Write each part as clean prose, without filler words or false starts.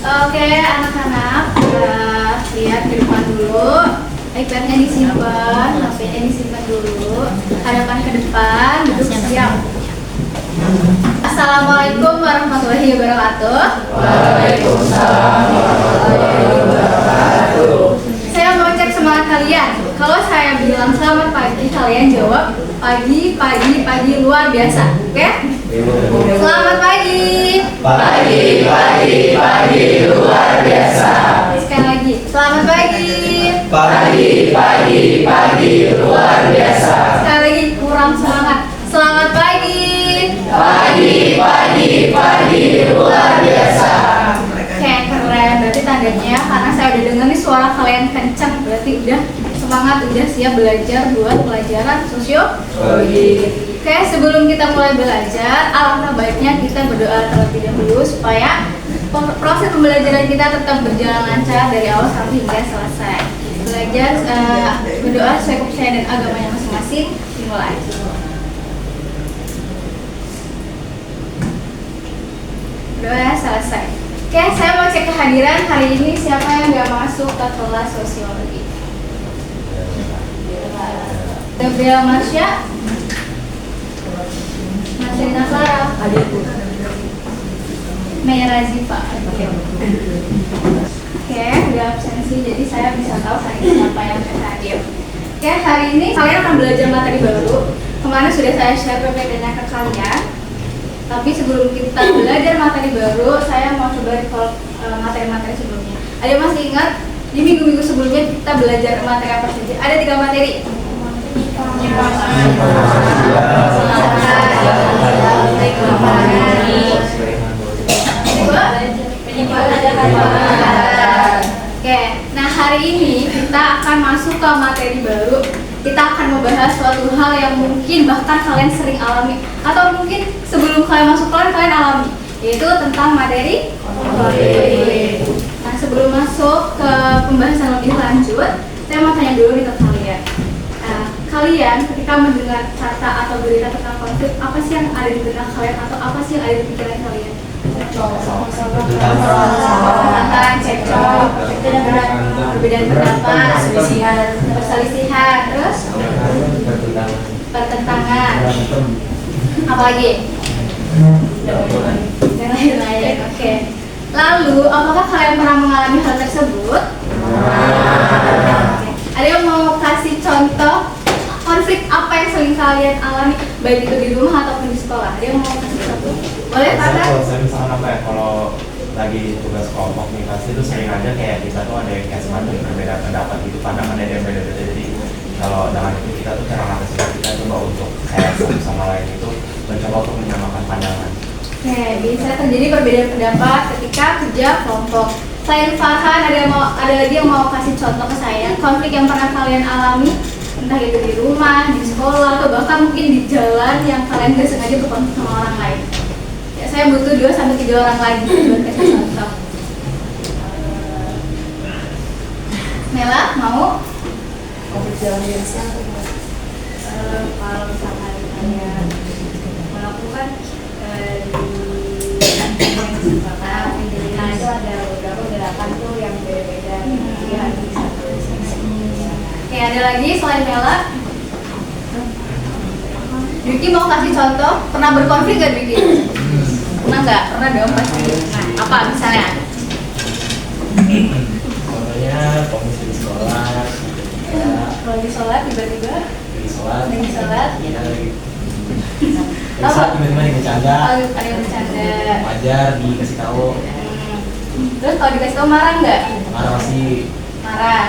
Oke, anak-anak, lihat ke depan dulu. iPad-nya disimpan, HP-nya disimpan dulu. Hadapan ke depan, duduk siap. Assalamualaikum warahmatullahi wabarakatuh. Waalaikumsalam warahmatullahi wabarakatuh. Saya mau cek semangat kalian. Kalau saya bilang selamat pagi, kalian jawab pagi, pagi, pagi luar biasa. Oke? Selamat pagi. Pagi, pagi, pagi luar biasa. Sekali lagi, selamat pagi. Pagi, pagi, pagi luar biasa. Sekali lagi, kurang semangat. Selamat pagi. Pagi, pagi, pagi luar biasa. Oke, keren. Berarti tandanya karena saya udah denger nih suara kalian kenceng, berarti udah semangat, udah siap belajar buat pelajaran sosiologi. Oke, sebelum kita mulai belajar, alangkah baiknya kita berdoa terlebih dahulu supaya proses pembelajaran kita tetap berjalan lancar dari awal sampai hingga selesai. Belajar berdoa sesuai kepercayaan dan agamanya masing-masing. Dimulai. Doa selesai. Oke, saya mau cek kehadiran hari ini. Siapa yang nggak masuk ke kelas sosiologi? Gabriel Marsha, Marcelina Clara, Meira Ziva. Oke, udah absensi, jadi saya bisa tahu hari ini siapa yang hadir. Oke, hari ini kalian akan belajar materi baru. Kemarin sudah saya share PPT-nya ke kalian. Tapi sebelum kita belajar materi baru, saya mau coba recall materi-materi sebelumnya. Ada yang masih ingat di minggu-minggu sebelumnya kita belajar materi apa saja? Ada 3 materi. Oke, nah hari ini kita akan masuk ke materi baru. Kita akan membahas suatu hal yang mungkin bahkan kalian sering alami atau mungkin sebelum kalian masuk kalian alami, yaitu tentang materi konflik. Nah, sebelum masuk ke pembahasan lebih lanjut, saya mau tanya dulu nih ke kalian. Kalian ketika mendengar kata atau berita tentang konflik, apa sih yang ada di benak kalian atau apa sih yang ada di pikiran kalian? Perselisihan, cekcok, perbedaan pendapat, perselisihan, terus pertentangan, apalagi? Dan lain-lain. Oke. Lalu, apakah kalian pernah mengalami hal tersebut? Ada yang mau kasih contoh konflik apa yang sering kalian alami, baik itu di rumah ataupun di sekolah? Ada yang mau kasih contoh? Boleh, Pak? Kalau saya misalkan apa ya, kalau lagi tugas kelompok nih pasti itu sering aja kayak kita tuh ada yang kayak semacam berbeda pendapat gitu, pandangannya ada yang beda-beda. Jadi kalau dengan itu kita tuh cara ngatasi kita coba untuk kayak satu sama lain itu mencoba untuk menyamakan pandangan. Oke, bisa terjadi perbedaan pendapat ketika kerja kelompok. Selain Farhan, ada lagi yang mau kasih contoh ke saya konflik yang pernah kalian alami, entah itu di rumah, di sekolah, atau bahkan mungkin di jalan yang kalian gak sengaja berkonflik sama orang lain. Ya, saya butuh 2-3 orang lagi buat kasih contoh. Mela, mau? Konflik jalan biasa. Kalau misalkan kalian melakukan Nah itu ada beberapa gerakan tuh yang beda-beda di hati satu. Oke, ada lagi selain Mela? Dwiki mau kasih contoh, pernah berkonflik gak Dwiki? Pernah nggak? Pernah dong pasti. Nah, apa misalnya? Contohnya komisi di sekolah, ya Kalau di sholat tiba-tiba di sholat, lagi sholat, ya lagi saat tiba-tiba nih bercanda, ada yang bercanda. wajar dikasih tahu, Terus kalau dikasih tau marah nggak? marah pasti. Marah.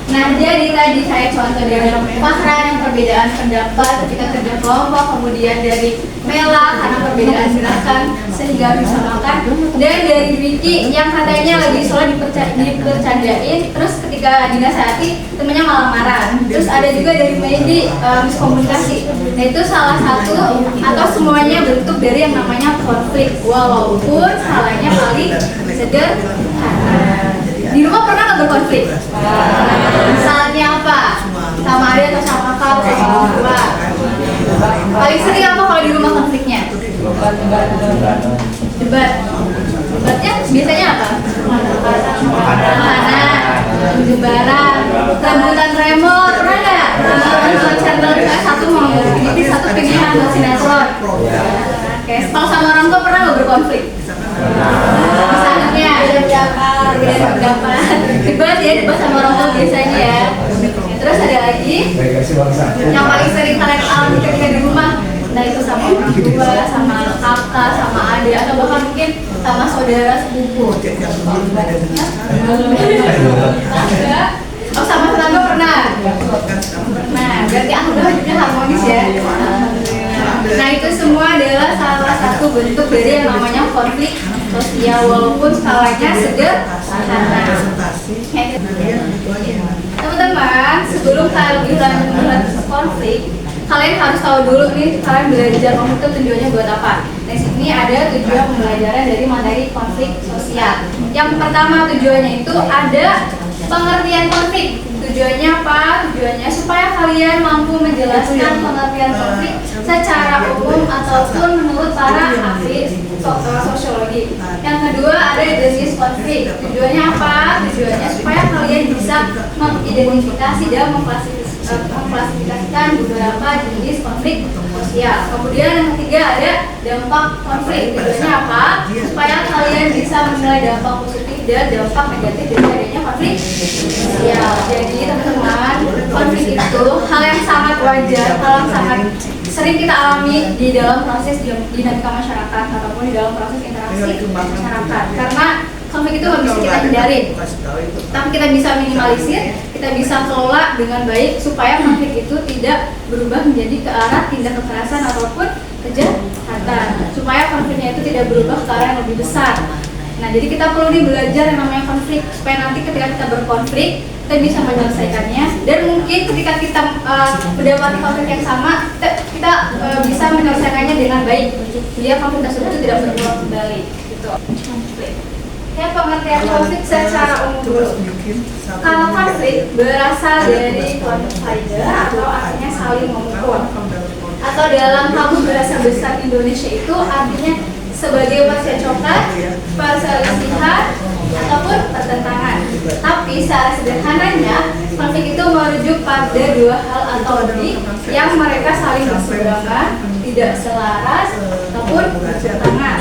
Nah, jadi tadi saya contoh dari Fahran yang perbedaan pendapat ketika kerja kelompok, kemudian dari Mela karena perbedaan gerakan sehingga bisa makan, dan dari Dwiki yang katanya lagi sholat dipercandain, terus ketika dinasihati temennya malah marah. Terus ada juga dari Medi miskomunikasi. Nah, itu salah satu atau semuanya bentuk dari yang namanya konflik, walaupun salahnya paling sederhana. Di rumah pernah nggak berkonflik? Misalnya apa? Sama adik atau sama kakak atau sama berdua? Paling sering apa kalau di rumah konfliknya? Debat. Debatnya biasanya apa? Makanan, barang, rebutan remote, pernah nggak? Nonton channel satu mau ini satu pengen nonton sinetron. Oke, kalau sama orang tua pernah nggak berkonflik? Misalnya beda pendapat, debat ya, debat sama orang tua biasanya ya. Terus ada lagi yang paling sering kalian alami ketika di rumah, nah itu sama orang tua, sama kakak, sama adik, atau bahkan mungkin sama saudara sepupu. Oh, sama tetangga pernah? Pernah, berarti alhamdulillah hidupnya harmonis ya. Nah itu semua adalah salah satu bentuk dari yang namanya konflik sosial, walaupun skalanya sederhana. Teman-teman, sebelum kalian lebih lanjut melihat konflik, kalian harus tahu dulu nih, kalian belajar konflik itu tujuannya buat apa. Di sini ada tujuan pembelajaran dari materi konflik sosial. Yang pertama tujuannya itu ada pengertian konflik. Tujuannya apa? Tujuannya supaya kalian mampu menjelaskan pengertian konflik secara umum ataupun menurut para ahli sosiologi. Yang kedua ada jenis konflik. Tujuannya apa? Tujuannya supaya kalian bisa mengidentifikasi dan mengklasifikasikan beberapa jenis konflik sosial. Kemudian yang ketiga ada dampak konflik. Tujuannya apa? Supaya kalian bisa menilai dampak positif dan dampak negatif dari adanya konflik sosial. Jadi teman-teman, konflik itu hal yang sangat wajar, hal yang sangat sering kita alami di dalam proses dinamika masyarakat ataupun di dalam proses interaksi masyarakat. Karena konflik itu nggak bisa kita hindarin, tapi kita bisa minimalisir, kita bisa kelola dengan baik supaya konflik itu tidak berubah menjadi ke arah tindak kekerasan ataupun kejahatan, supaya konfliknya itu tidak berubah ke arah yang lebih besar. Nah, jadi kita perlu belajar yang namanya konflik supaya nanti ketika kita berkonflik kita bisa menyelesaikannya, dan mungkin ketika kita mendapati konflik yang sama kita bisa menyelesaikannya dengan baik biar konflik tersebut itu tidak berulang kembali gitu. Ya, pengertian konflik secara umum dulu. Kalau konflik berasal dari conflict atau artinya saling memukul, atau dalam kamus bahasa besar Indonesia itu artinya sebagai percekcokan, perselisihan, ataupun pertentangan. Tapi secara sederhananya, konflik itu merujuk pada dua hal atau lebih yang mereka saling berseberangan, tidak selaras, ataupun bertentangan.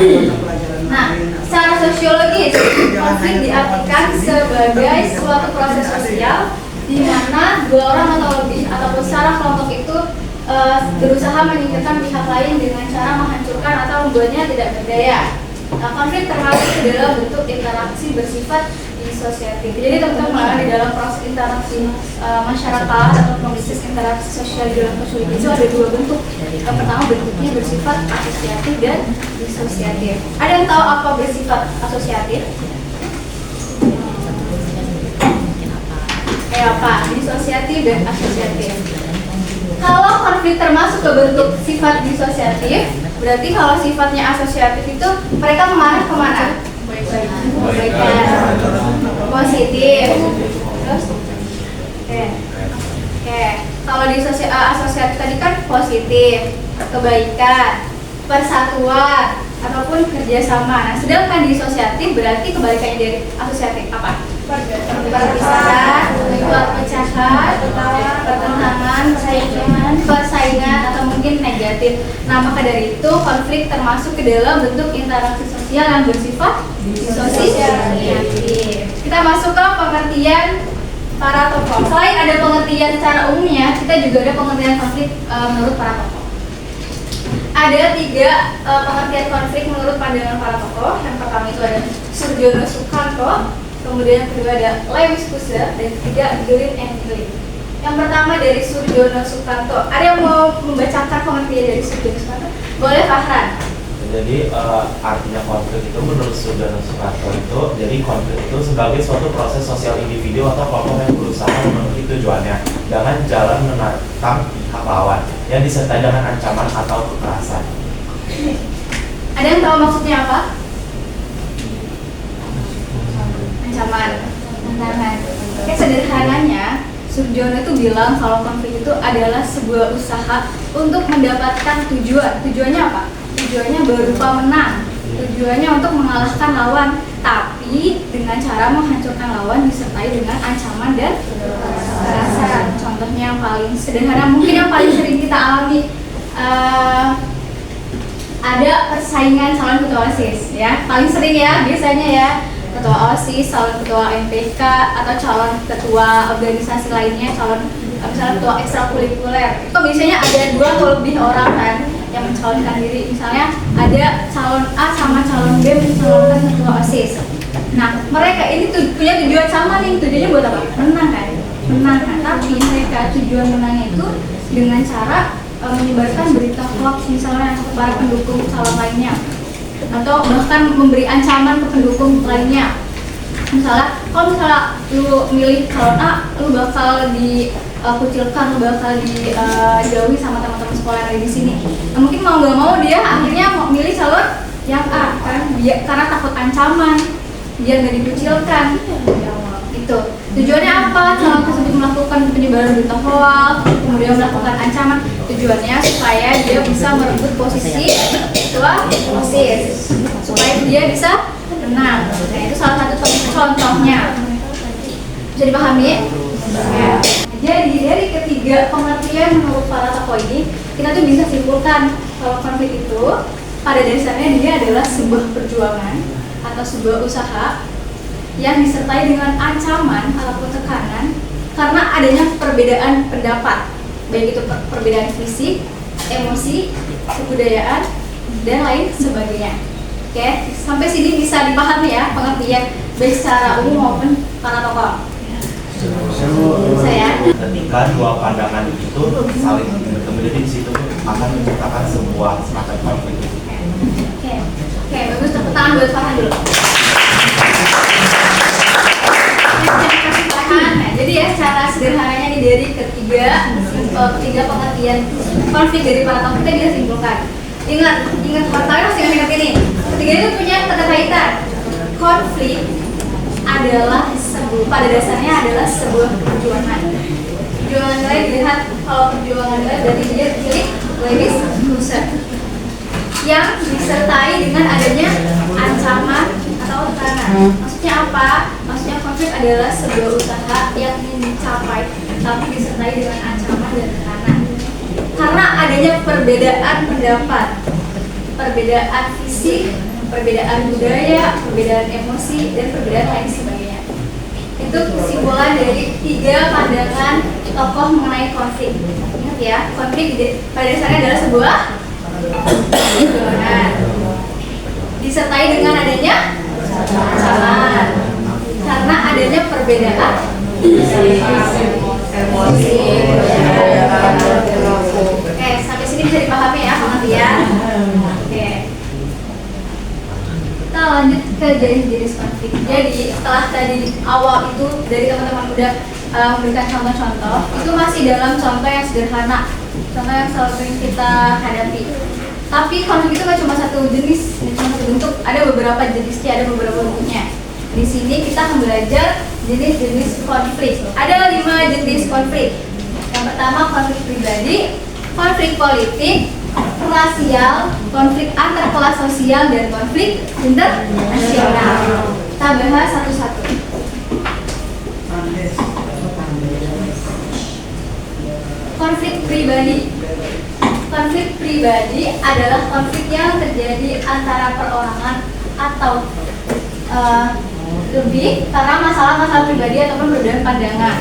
Nah, secara sosiologis, konflik diartikan sebagai suatu proses sosial di mana dua orang atau lebih ataupun secara kelompok itu berusaha menyingkirkan pihak lain dengan cara menghancurkan atau membuatnya tidak berdaya. Nah, konflik termasuk ke dalam bentuk interaksi bersifat disosiatif. Jadi teman-teman, di dalam proses interaksi masyarakat atau proses interaksi sosial di dalam konflik itu ada dua bentuk. Yang pertama bentuknya bersifat asosiatif dan disosiatif. Ada yang tahu apa bersifat asosiatif? Kayak apa? Disosiatif dan asosiatif. Kalau konflik termasuk ke bentuk sifat disosiatif, berarti kalau sifatnya asosiatif itu mereka mengarah kemana? Kebaikan, positif. Terus, oke. Kalau di asosiatif tadi kan positif, kebaikan, persatuan, ataupun kerjasama. Nah, sedangkan disosiatif berarti kebalikannya dari asosiatif apa? Perpisahan, perpecahan, pertentangan, persaingan, atau mungkin negatif. Nah, maka dari itu konflik termasuk ke dalam bentuk interaksi sosial yang bersifat disosiatif. Kita masuk ke pengertian para tokoh. Selain ada pengertian secara umumnya, kita juga ada pengertian konflik menurut para tokoh. Ada tiga pengertian konflik menurut pandangan para tokoh. Yang pertama itu ada Surjono Sukanto, kemudian yang kedua ada Lewis Kusser, dan ketiga Green and Green. Yang pertama dari Surjono Sukanto. Ada yang mau membacakan pengertian dari Surjono Sukanto? Boleh, Fahran. Jadi artinya konflik itu menurut Surjono Sukanto itu, jadi konflik itu sebagai suatu proses sosial individu atau kelompok yang berusaha memenuhi tujuannya dengan jalan menantang pihak lawan yang disertai dengan ancaman atau kekerasan. Ada yang tahu maksudnya apa? Ancaman, tantangan. Kayak sederhananya, Surjono itu bilang kalau konflik itu adalah sebuah usaha untuk mendapatkan tujuan. Tujuannya apa? Tujuannya berupa menang. Tujuannya untuk mengalahkan lawan. Tapi lagi dengan cara menghancurkan lawan disertai dengan ancaman dan kekerasan. Contohnya yang paling sederhana, mungkin yang paling sering kita alami, ada persaingan calon ketua OSIS ya, paling sering ya biasanya ya, ketua OSIS, calon ketua MPK atau calon ketua organisasi lainnya, calon misalnya ketua ekstrakurikuler. Itu biasanya ada 2 atau lebih orang kan yang mencalonkan diri. Misalnya ada calon A sama calon B mencalonkan ketua OSIS. Nah, mereka ini punya tujuan sama nih. Tujuannya buat apa? Menang kan? Menang kan? Tapi mereka tujuan menangnya itu dengan cara menyebarkan berita hoax misalnya kepada pendukung calon lainnya, atau bahkan memberi ancaman ke pendukung lainnya. Misalnya, kalau misalnya lu milih calon A, lu bakal dikucilkan, lu bakal dijauhi sama teman-teman sekolah yang ada di sini. Nah, mungkin mau nggak mau dia akhirnya mau milih calon yang A kan, dia karena takut ancaman, biar nggak dikucilkan. Itu tujuannya apa? Calon tersebut melakukan penyebaran berita hoax, kemudian melakukan ancaman. Tujuannya supaya dia bisa merebut posisi ketua OSIS, supaya dia bisa menang. Nah, itu salah satu contohnya. Bisa dipahami? Ya. Jadi dari ketiga pengertian menurut para tokoh ini, kita tuh bisa simpulkan kalau konflik itu pada dasarnya dia adalah sebuah perjuangan atau sebuah usaha yang disertai dengan ancaman ataupun tekanan karena adanya perbedaan pendapat, baik itu perbedaan fisik, emosi, kebudayaan, dan lain sebagainya. Oke, sampai sini bisa dipahami ya pengertian baik secara umum maupun para tokoh. Saya ketika 2 pandangan itu saling bertemu, jadi di situ akan menciptakan sebuah semacam konflik. Oke, bagus, tepuk tangan buat Farhan dulu. Nah, jadi ya secara sederhananya nih dari ketiga pengertian konflik dari para tokoh kita bisa simpulkan. Ingat kalian masih ingat ini. Ketiga itu punya keterkaitan. Konflik adalah pada dasarnya adalah sebuah perjuangan. Perjuangan nilai dilihat, kalau perjuangan nilai berarti dia pilih Lewis Lusser yang disertai dengan adanya ancaman atau tekanan. Maksudnya apa? Maksudnya konflik adalah sebuah usaha yang ingin dicapai tapi disertai dengan ancaman dan tekanan. Karena adanya perbedaan pendapat, perbedaan fisik, perbedaan budaya, perbedaan emosi, dan perbedaan lain sebagainya. Itu kesimpulan dari 3 pandangan tokoh mengenai konflik. Ingat ya, konflik pada dasarnya adalah sebuah perjuangan disertai dengan adanya ancaman karena adanya perbedaan emosi. Oke, sampai sini bisa dipahami ya pengertian. Oke, kita lanjut ke jenis-jenis konflik. Jadi setelah tadi awal itu dari teman-teman udah memberikan contoh-contoh, itu masih dalam contoh yang sederhana, contoh yang selalu sering kita hadapi. Tapi konflik itu nggak cuma satu jenis, cuma satu bentuk, ada beberapa jenisnya, ada beberapa bentuknya. Di sini kita akan belajar jenis-jenis konflik. Ada 5 jenis konflik. Yang pertama konflik pribadi, konflik politik, rasial, konflik antar kelas sosial, dan konflik internasional. Kita bahas satu-satu. Konflik pribadi. Konflik pribadi adalah konflik yang terjadi antara perorangan atau lebih karena masalah-masalah pribadi ataupun perbedaan pandangan.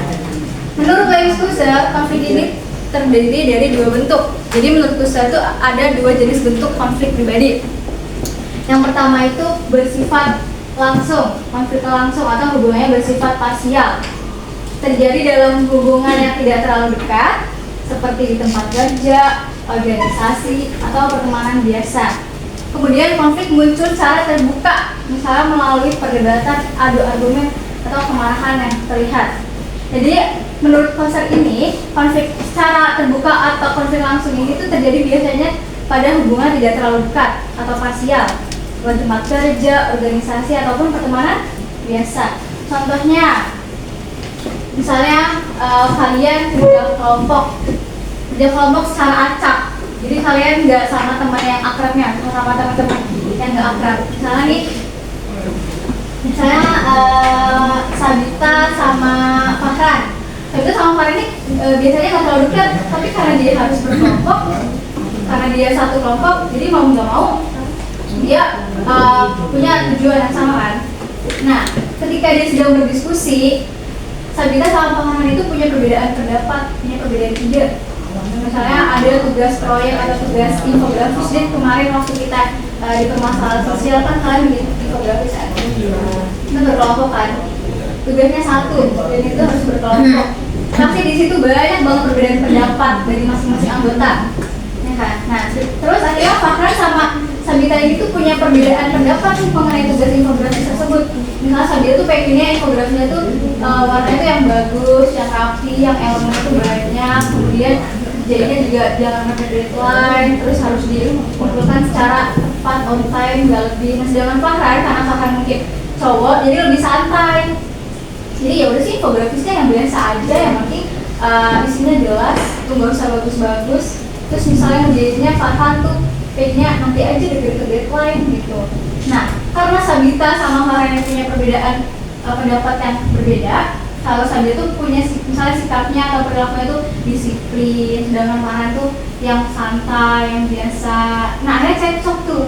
Menurut Lewis Lusser, konflik ini terdiri dari 2 bentuk. Jadi menurut Lusser itu ada 2 jenis bentuk konflik pribadi. Yang pertama itu bersifat langsung, konflik langsung atau hubungannya bersifat parsial. Terjadi dalam hubungan yang tidak terlalu dekat, seperti di tempat kerja, organisasi, atau pertemanan biasa. Kemudian konflik muncul secara terbuka, misalnya melalui perdebatan, adu argumen, atau kemarahan yang terlihat. Jadi menurut Lusser ini, konflik secara terbuka atau konflik langsung ini tuh terjadi biasanya pada hubungan tidak terlalu dekat atau parsial, di tempat kerja, organisasi, ataupun pertemanan biasa. Contohnya, misalnya kalian kerja kelompok secara acak. Jadi kalian nggak sama teman yang akrabnya, sama teman-teman yang nggak akrab. Misalnya sama Fahran. Sabita sama Fahran ini biasanya nggak terlalu dekat, tapi karena dia harus berkelompok, karena dia satu kelompok, jadi mau nggak mau dia punya tujuan yang sama kan. Nah, ketika dia sedang berdiskusi, Sabita sama Fahran itu punya perbedaan pendapat, punya perbedaan ide. Misalnya ada tugas proyek atau tugas infografis deh kemarin waktu kita di permasalahan sosial kan kalian bikin infografis kan, kita berkelompok kan, tugasnya satu dan itu harus berkelompok. Pasti di situ banyak banget perbedaan pendapat dari masing-masing anggota, ya kan? Nah terus akhirnya Fahran sama Sabita itu punya perbedaan pendapat mengenai tugas infografis tersebut. Misalnya Sabita tuh pengennya infografisnya tuh warnanya tuh yang bagus, yang rapi, yang elemennya tuh banyak, kemudian jadinya juga jangan sampai deadline, terus harus dikumpulkan secara tepat, on time, nggak lebih. Nah sedangkan Fahran, karena Fahran mungkin cowok, jadi lebih santai. Jadi ya udah sih infografisnya yang biasa aja, yang penting isinya jelas, tuh nggak usah bagus-bagus. Terus misalnya ngerjainnya Fahran tuh kayaknya nanti aja deket-deket deadline gitu. Nah karena Sabita sama Fahran yang punya perbedaan pendapat yang berbeda, kalau Sabita tuh punya misalnya sikapnya atau perilakunya tuh disiplin, sedangkan Fahran tuh yang santai, yang biasa. Nah akhirnya cekcok tuh,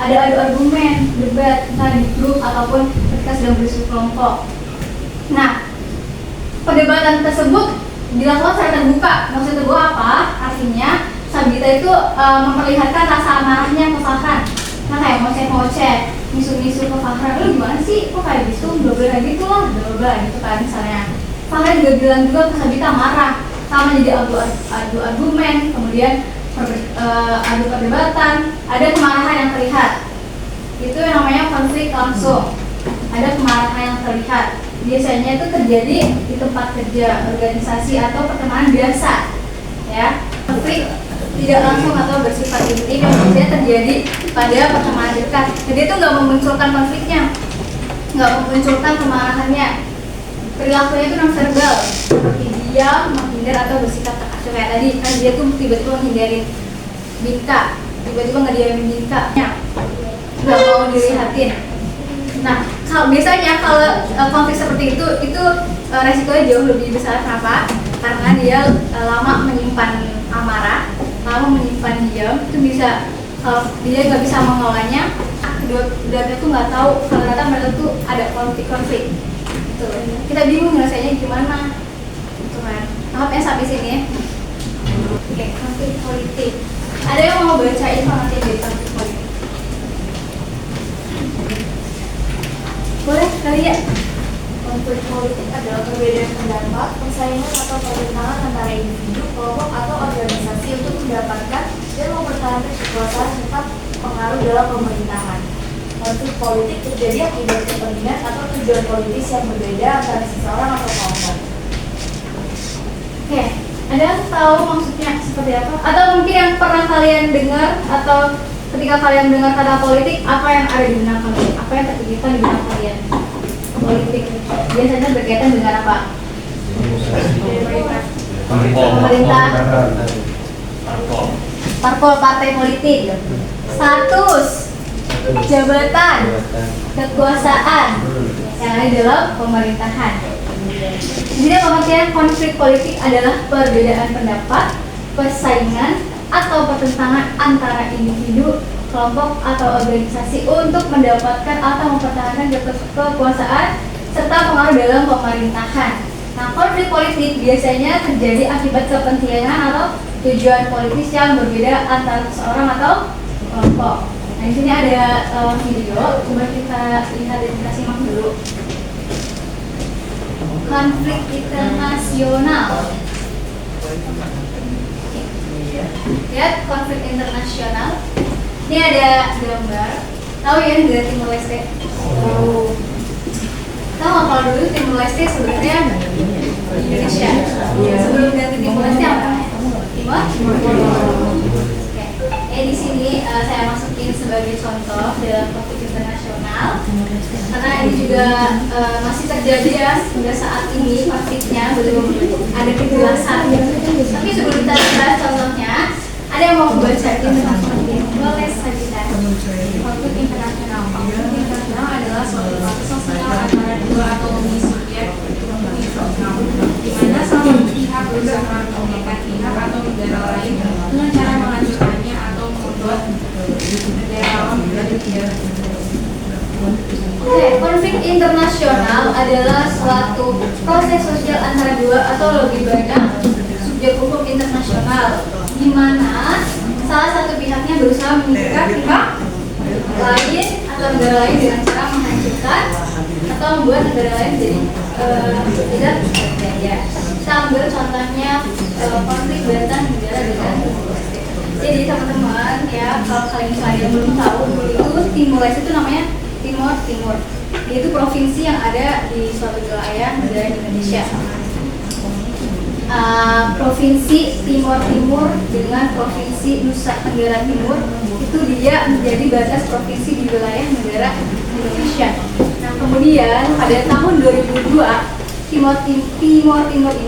ada adu argumen, debat, misalnya di grup ataupun ketika sedang berdiskusi kelompok. Nah perdebatan tersebut dilakukan secara terbuka. Maksudnya terbuka apa? Artinya Sabita itu memperlihatkan rasa amarahnya ke Fahran. Nah kayak ngoceh-ngoceh, misu-misu ke Fahran, lu gimana sih, kok kayak gitu, bla-bla gitu lah, bla-bla gitu kan misalnya. Fahran juga bilang juga ke Sabita marah, sama jadi adu argumen, kemudian adu perdebatan, ada kemarahan yang terlihat. Itu yang namanya konflik langsung, ada kemarahan yang terlihat. Biasanya itu terjadi di tempat kerja, organisasi atau pertemanan biasa, ya. Konflik tidak langsung atau bersifat intim yang biasanya terjadi pada pertemanan dekat. Jadi itu nggak memunculkan konfliknya, nggak memunculkan kemarahannya. Perilakunya itu non-verbal, seperti diam, menghindar atau bersikap tak acuh. Kayak tadi kan dia tuh tiba-tiba menghindarin Binka, tiba-tiba ngediamin Binka, nggak mau dilihatin. Nah biasanya kalau konflik seperti itu resikonya jauh lebih besar. Kenapa? Karena dia lama menyimpan amarah, lama menyimpan diam, itu bisa kalau dia nggak bisa mengelolanya, kedua-duanya tuh nggak tahu kalau ternyata mereka tuh ada konflik. Tuh, kita bingung rasanya gimana, gitu kan? Tahap ya sampai sini ya. Oke, konflik politik. Ada yang mau baca informasi dari konflik politik? Boleh kali ya. Konflik politik adalah perbedaan pendapat, persaingan atau pertentangan antara individu, kelompok atau organisasi untuk mendapatkan dan mempertahankan kekuasaan serta pengaruh dalam pemerintahan. Konflik politik terjadi akibat kepentingan atau tujuan politis yang berbeda antara seseorang atau kelompok. Oke, ada yang tahu maksudnya seperti apa? Atau mungkin yang pernah kalian dengar atau ketika kalian dengar kata politik, apa yang ada di benak kalian? Apa yang terpikirkan di benak kalian? Politik biasanya berkaitan dengan apa? Pemerintah, parpol, partai politik, status, jabatan, kekuasaan yang ada dalam pemerintahan. Jadi pengertian konflik politik adalah perbedaan pendapat, persaingan atau pertentangan antara individu, kelompok atau organisasi untuk mendapatkan atau mempertahankan kekuasaan serta pengaruh dalam pemerintahan. Nah, konflik politik biasanya terjadi akibat kepentingan atau tujuan politis yang berbeda antara seseorang atau kelompok. Nah, di sini ada video, coba kita lihat dan kita simak dulu. Konflik internasional. Lihat konflik internasional. Ini ada gambar. Tahu ya negara Timor Leste? Tahu. Tahu nggak kalau dulu Timor Leste sebenarnya Indonesia. Sebelum ganti Timor Leste apa? Timor. Oke. Di sini saya masukin sebagai contoh dalam konflik internasional. Karena ini juga masih terjadi ya hingga saat ini, konfliknya belum ada kejelasan. Tapi sebelum kita bahas contohnya, ada yang mau bacain tentang konflik? Boleh saja. Konflik internasional. Konflik internasional adalah suatu proses sosial antara dua atau lebih subjek internasional adalah suatu proses sosial antara dua atau lebih banyak subjek hukum internasional, di mana salah satu pihaknya berusaha mengikat pihak lain atau negara lain dengan cara menghancurkan atau membuat negara lain jadi tidak berdaya. Kita ambil contohnya konflik bantah negara dengan Timor Leste. Jadi teman-teman ya, kalau kalian belum tahu, dulu Timor Leste itu namanya Timor. Dia itu provinsi yang ada di suatu wilayah negara Indonesia. Provinsi Timor dengan provinsi Nusa Tenggara Timur itu dia menjadi batas provinsi di wilayah negara Indonesia. Nah kemudian pada tahun 2002 Timor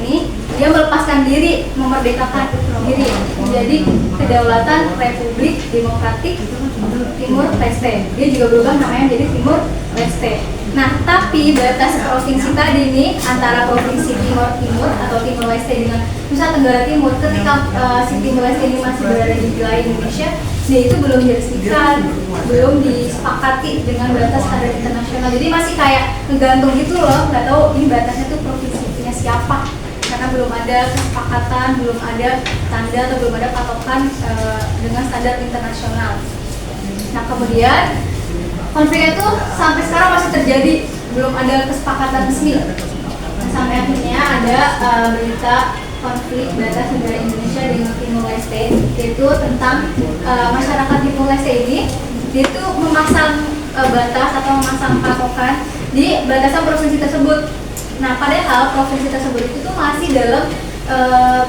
ini dia melepaskan diri, memerdekakan diri menjadi Kedaulatan Republik Demokratik Timor Leste. Dia juga berubah namanya menjadi Timor Leste. Nah, tapi batas provinsi tadi ini antara provinsi Timor atau Timor Leste dengan Nusa Tenggara Timur, ketika si Timor Leste ini masih berada di wilayah Indonesia, dia itu belum diresmikan, belum disepakati dengan batas standar internasional. Jadi masih kayak ngegantung gitu loh, nggak tahu ini batasnya tuh provinsinya siapa, karena belum ada kesepakatan, belum ada tanda atau belum ada patokan dengan standar internasional. Nah kemudian konflik itu sampai sekarang masih terjadi, belum ada kesepakatan resmi. Nah, sampai akhirnya ada berita konflik batas negara Indonesia dengan Timor Leste, yaitu tentang masyarakat Timor Leste ini dia itu memasang batas atau memasang patokan di batasan provinsi tersebut. Nah padahal provinsi tersebut itu tuh masih dalam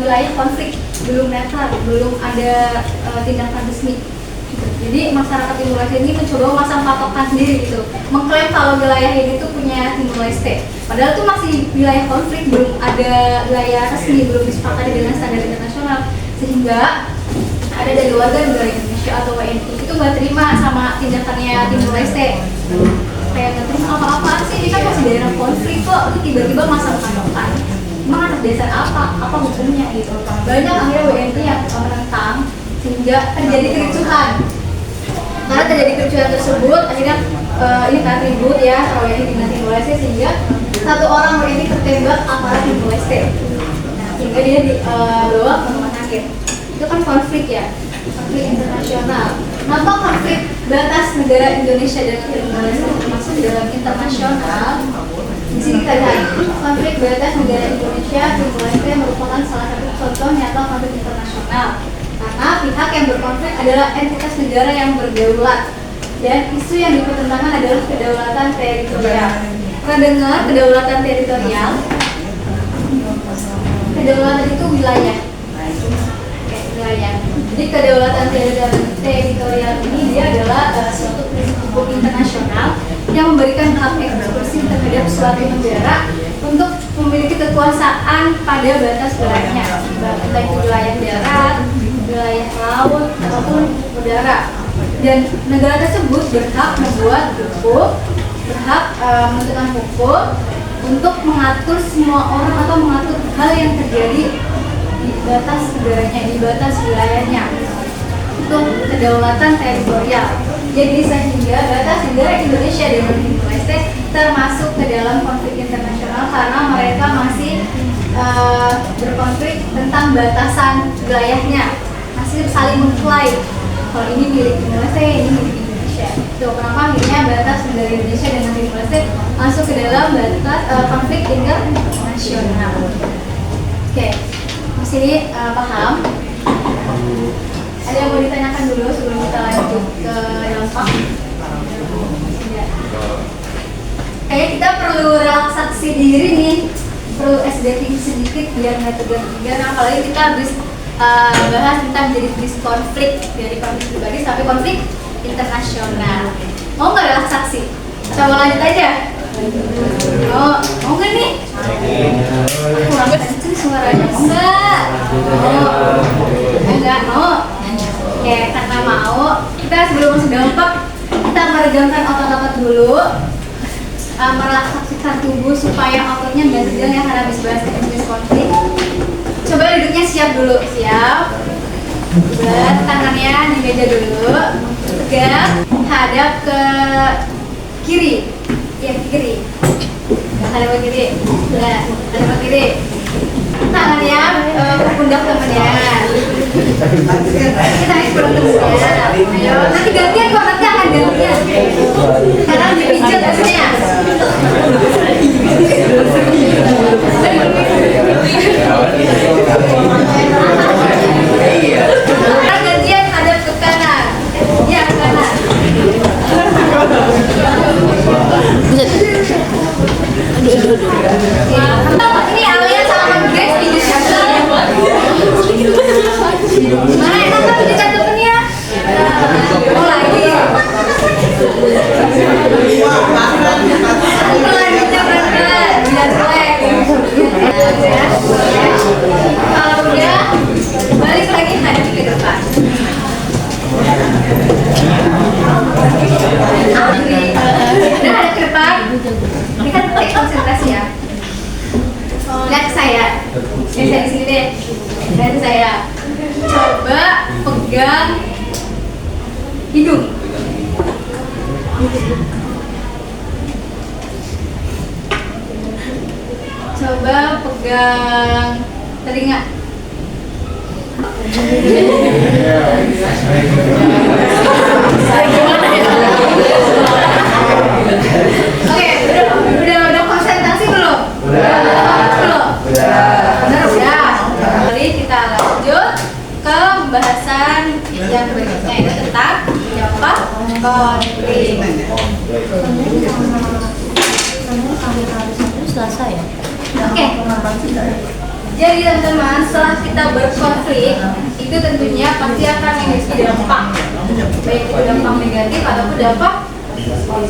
wilayah konflik, belum netral, belum ada tindakan resmi. Jadi masyarakat Timor Leste ini mencoba memasang patokan sendiri gitu, mengklaim kalau wilayah ini tuh punya Timor Leste. Padahal itu masih wilayah konflik, belum ada wilayah resmi, belum disepakati dengan standar internasional. Sehingga ada dari warga negara Indonesia atau WNI itu nggak terima sama tindakannya Timor Leste. Kayak nggak terima apa-apaan sih, ini kan masih daerah konflik kok, itu tiba-tiba masang patokan. Emang atas dasar apa hukumnya gitu. Banyak akhirnya WNI yang menentang, sehingga terjadi kericuhan. Karena terjadi kericuhan tersebut, akhirnya ini kan ribut ya WNI dengan Timor Leste, sehingga satu orang WNI tertembak aparat Timor Leste. Nah, sehingga dia dibawa ke rumah sakit. Itu kan konflik ya, konflik internasional. Kenapa konflik batas negara Indonesia dan Timor Leste termasuk di dalam internasional? Di sini kita lihat konflik batas negara Indonesia Timor Leste merupakan salah satu contoh nyata konflik internasional. Karena pihak yang berkonflik adalah entitas negara yang berdaulat, dan isu yang dipertentangkan adalah kedaulatan teritorial. Pernah dengar kedaulatan teritorial? Kedaulatan itu wilayah. Wilayah. Jadi kedaulatan teritorial ini dia adalah suatu prinsip hukum internasional yang memberikan hak eksklusif terhadap suatu negara untuk memiliki kekuasaan pada batas wilayahnya, entah itu wilayah darat, wilayah laut, ataupun udara. Dan negara tersebut berhak membuat hukum, berhak menentukan hukum untuk mengatur semua orang atau mengatur hal yang terjadi di batas negaranya, di batas wilayahnya. Untuk kedaulatan teritorial. Jadi sehingga batas negara Indonesia dengan Timor Leste termasuk ke dalam konflik internasional karena mereka masih berkonflik tentang batasan wilayahnya, masih saling mengklaim kalau ini milik Timor Leste, ini milik Indonesia. Itu kenapa akhirnya batas negara Indonesia dengan Timor Leste masuk ke dalam batas konflik internasional. Oke, masih paham? Ada yang mau ditanyakan dulu sebelum kita lanjut ke dampak? Kayaknya kita perlu relaksasi diri nih, perlu SDT sedikit biar nggak tegang-tegang. Apalagi kita habis bahas tentang jenis konflik, dari konflik pribadi sampai konflik internasional. Mau nggak relaksasi? Coba lanjut aja. Mau nggak nih? Kurang kenceng suaranya. Enggak mau. Oke, karena mau, kita sebelum masuk dampak, kita meregangkan otot-otot dulu, merelaksasikan tubuh supaya ototnya nggak tegang ya karena habis bahas jenis konflik. Coba duduknya siap dulu, siap. Buat tangannya di meja dulu, tegak, hadap ke kiri, ya kiri. Tangannya ke pundak temannya. Kita naik pundak temannya. Ayo, nanti gantian kok, nanti akan gantian. Sekarang dipijat maksudnya. Sekarang gantian hadap ke kanan. Ya, ke kanan. Ini Alia sama Grace pijat siapa? Mana enak kan pijat temennya? Mau lagi? Mulai bener-bener biar jelek. Kalau udah balik lagi hadap ke depan. Udah hadap ke depan. Ini kan pakai konsentrasi ya. Lihat ke saya. Saya di sini deh. Lihat ke saya. Coba pegang hidung. Coba pegang telinga. Oke, udah konsentrasi belum? Belum. Udah. Jadi kita lanjut ke pembahasan yang berikutnya itu tentang apa? Konflik. Selasa ya? Oke. Jadi teman-teman, setelah kita berkonflik, itu tentunya pasti akan memiliki dampak, baik itu dampak negatif ataupun dampak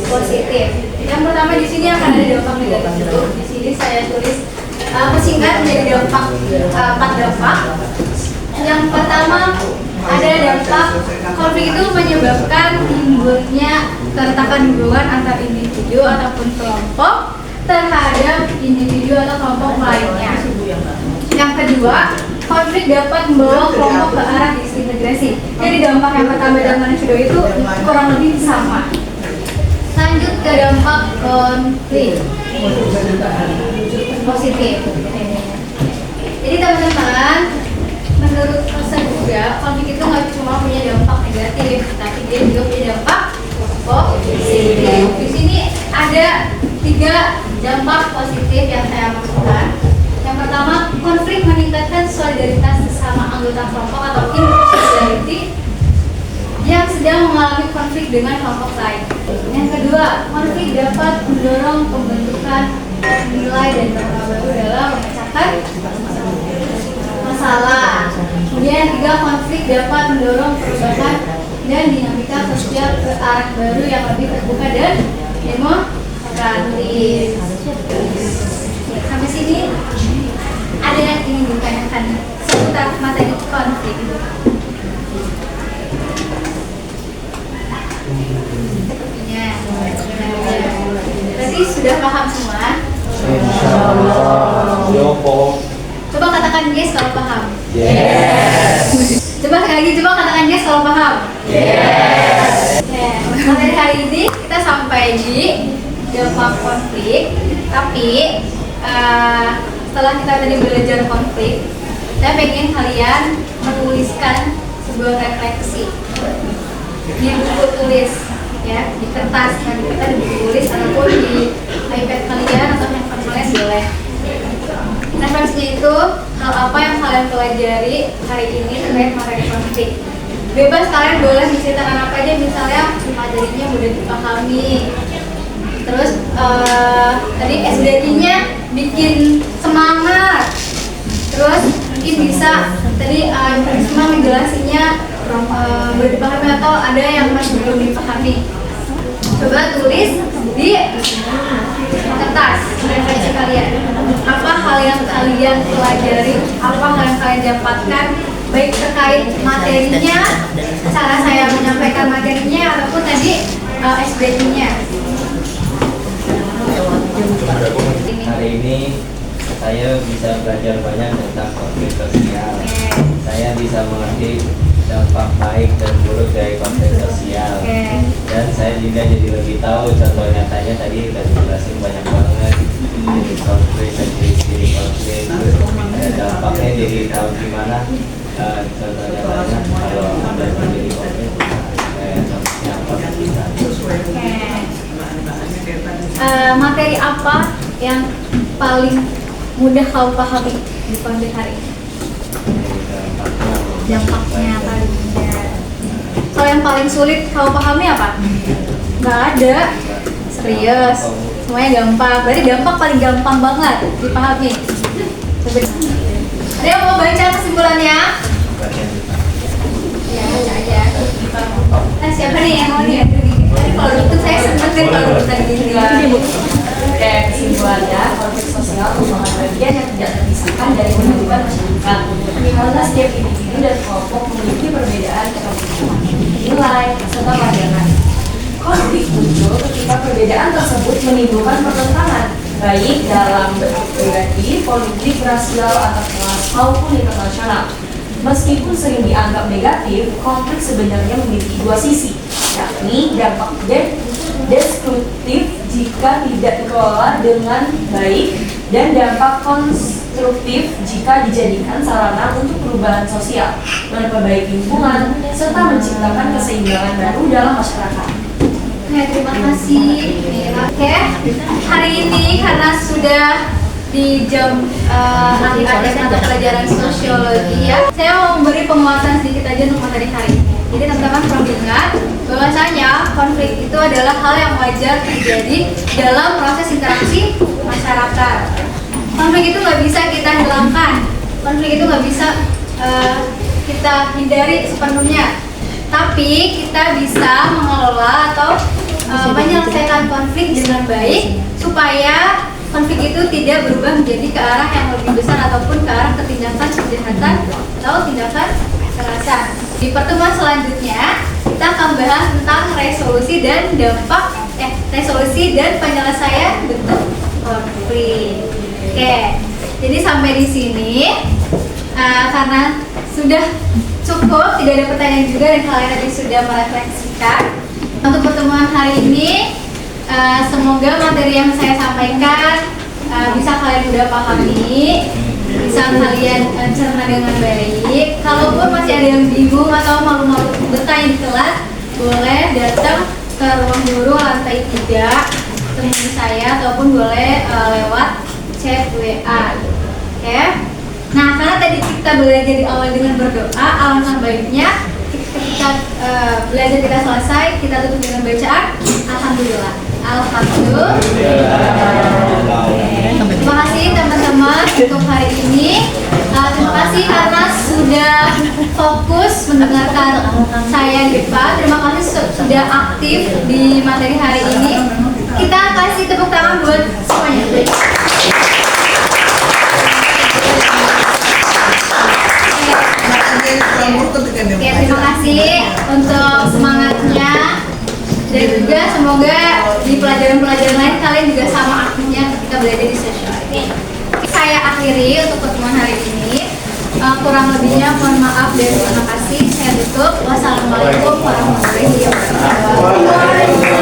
positif. Yang pertama di sini akan ada dampak negatif dulu. Di sini saya tulis persingkat menjadi dampak 4 dampak. Yang pertama ada dampak konflik itu menyebabkan timbulnya keretakan hubungan antar individu ataupun kelompok terhadap individu atau kelompok lainnya. Yang kedua, konflik dapat membawa kelompok ke arah disintegrasi. Jadi dampak yang pertama dan yang kedua itu kurang lebih sama. Lanjut ke dampak konflik positif. Jadi teman-teman, menurut saya juga konflik itu nggak cuma punya dampak negatif, tapi dia juga punya dampak positif. Di sini ada 3 dampak positif yang saya maksudkan. Yang pertama, konflik meningkatkan solidaritas sesama anggota kelompok atau individu yang sedang mengalami konflik dengan kelompok lain. Yang kedua, konflik dapat mendorong pembentukan nilai dan norma baru dalam memecahkan masalah. Kemudian yang ketiga, konflik dapat mendorong perubahan dan dinamika sosial ke arah baru yang lebih terbuka dan demokratis. Sampai sini ada yang ingin ditanyakan seputar materi konflik. Ya, berarti sudah paham semua? Coba katakan yes kalau paham. Yes. Coba sekali lagi, coba katakan yes kalau paham. Yes. Oke, materi hari ini kita sampai di dampak konflik. Tapi setelah kita tadi belajar konflik, saya pengen kalian menuliskan sebuah refleksi di buku tulis, ya, di kertas, kan kita di buku tulis ataupun di iPad kalian atau handphone kalian boleh. Refleksinya itu hal apa yang kalian pelajari hari ini terkait materi konflik. Bebas, kalian boleh menceritakan apa aja, misalnya materinya mudah dipahami. Terus tadi SDG-nya bikin semangat. Terus mungkin bisa tadi Risma menjelasinya boleh dipahami atau ada yang masih belum dipahami. Coba tulis di kertas refleksi kalian. Apa hal yang kalian pelajari, apa hal yang kalian dapatkan, baik terkait materinya, cara saya menyampaikan materinya, ataupun tadi SDG-nya. Hari ini saya bisa belajar banyak tentang konflik sosial. Saya bisa mengerti dampak baik dan buruk dari konflik sosial. Dan saya juga jadi lebih tahu contoh nyatanya tadi udah dijelasin banyak banget. Jadi konflik dan ciri-ciri konflik, ada dampaknya, jadi tahu gimana contoh nyatanya kalau ada terjadi konflik kayak dampaknya apa kita. Materi apa yang paling mudah kau pahami di konflik hari ini? Dampaknya paling mudah. Kalau yang paling sulit kau pahami apa? Nggak ada. Serius. Semuanya gampang. Berarti dampak paling gampang banget dipahami. Ada yang mau baca kesimpulannya? Ya, baca aja. Nah, siapa nih yang mau nih? Kalau gitu saya seneng deh kalau urusan gini. Kayak kesimpulannya, konflik sosial merupakan bagian yang tidak terpisahkan dari kehidupan masyarakat. Karena setiap individu dan kelompok memiliki perbedaan kepentingan, nilai, serta pandangan. Konflik muncul ketika perbedaan tersebut menimbulkan pertentangan, baik dalam bentuk pribadi, politik, rasial, antar kelas, maupun internasional. Meskipun sering dianggap negatif, konflik sebenarnya memiliki dua sisi, yakni dampak destruktif jika tidak dikelola dengan baik dan dampak konstruktif jika dijadikan sarana untuk perubahan sosial, memperbaiki lingkungan, serta menciptakan keseimbangan baru dalam masyarakat. Oke, terima kasih. Oke, hari ini karena sudah di jam akhir-akhir mata pelajaran sosiologi ya, saya mau memberi penguatan sedikit aja untuk materi hari ini. Jadi teman-teman perlu ingat bahwasanya konflik itu adalah hal yang wajar terjadi dalam proses interaksi masyarakat. Konflik itu nggak bisa kita hilangkan, konflik itu nggak bisa kita hindari sepenuhnya. Tapi kita bisa mengelola atau menyelesaikan konflik dengan baik supaya konflik itu tidak berubah menjadi ke arah yang lebih besar ataupun ke arah ketindakan kejahatan atau tindakan kekerasan. Di pertemuan selanjutnya kita akan bahas tentang resolusi dan resolusi dan penyelesaian bentuk konflik. Oke, jadi sampai di sini karena sudah cukup, tidak ada pertanyaan juga dan kalian tadi sudah merefleksikan. Untuk pertemuan hari ini, semoga materi yang saya sampaikan bisa kalian mudah pahami, bisa kalian cerna dengan baik. Kalaupun masih ada yang bingung atau malu-malu bertanya di kelas, boleh datang ke ruang guru lantai 3 temui saya ataupun boleh lewat chat WA. Oke. Nah, karena tadi kita belajar di awal dengan berdoa, alangkah baiknya ketika belajar kita selesai, kita tutup dengan bacaan Alhamdulillah. Alhamdulillah. Terima kasih teman-teman untuk hari ini. Terima kasih karena sudah fokus mendengarkan saya di depan. Terima kasih sudah aktif di materi hari ini. Kita kasih tepuk tangan buat semuanya. Oke, terima kasih untuk semangatnya dan juga semoga di pelajaran-pelajaran lain kalian juga sama aktifnya ketika belajar di sosiologi. Saya akhiri untuk pertemuan hari ini. Kurang lebihnya mohon maaf dan terima kasih. Saya tutup. Wassalamualaikum warahmatullahi wabarakatuh.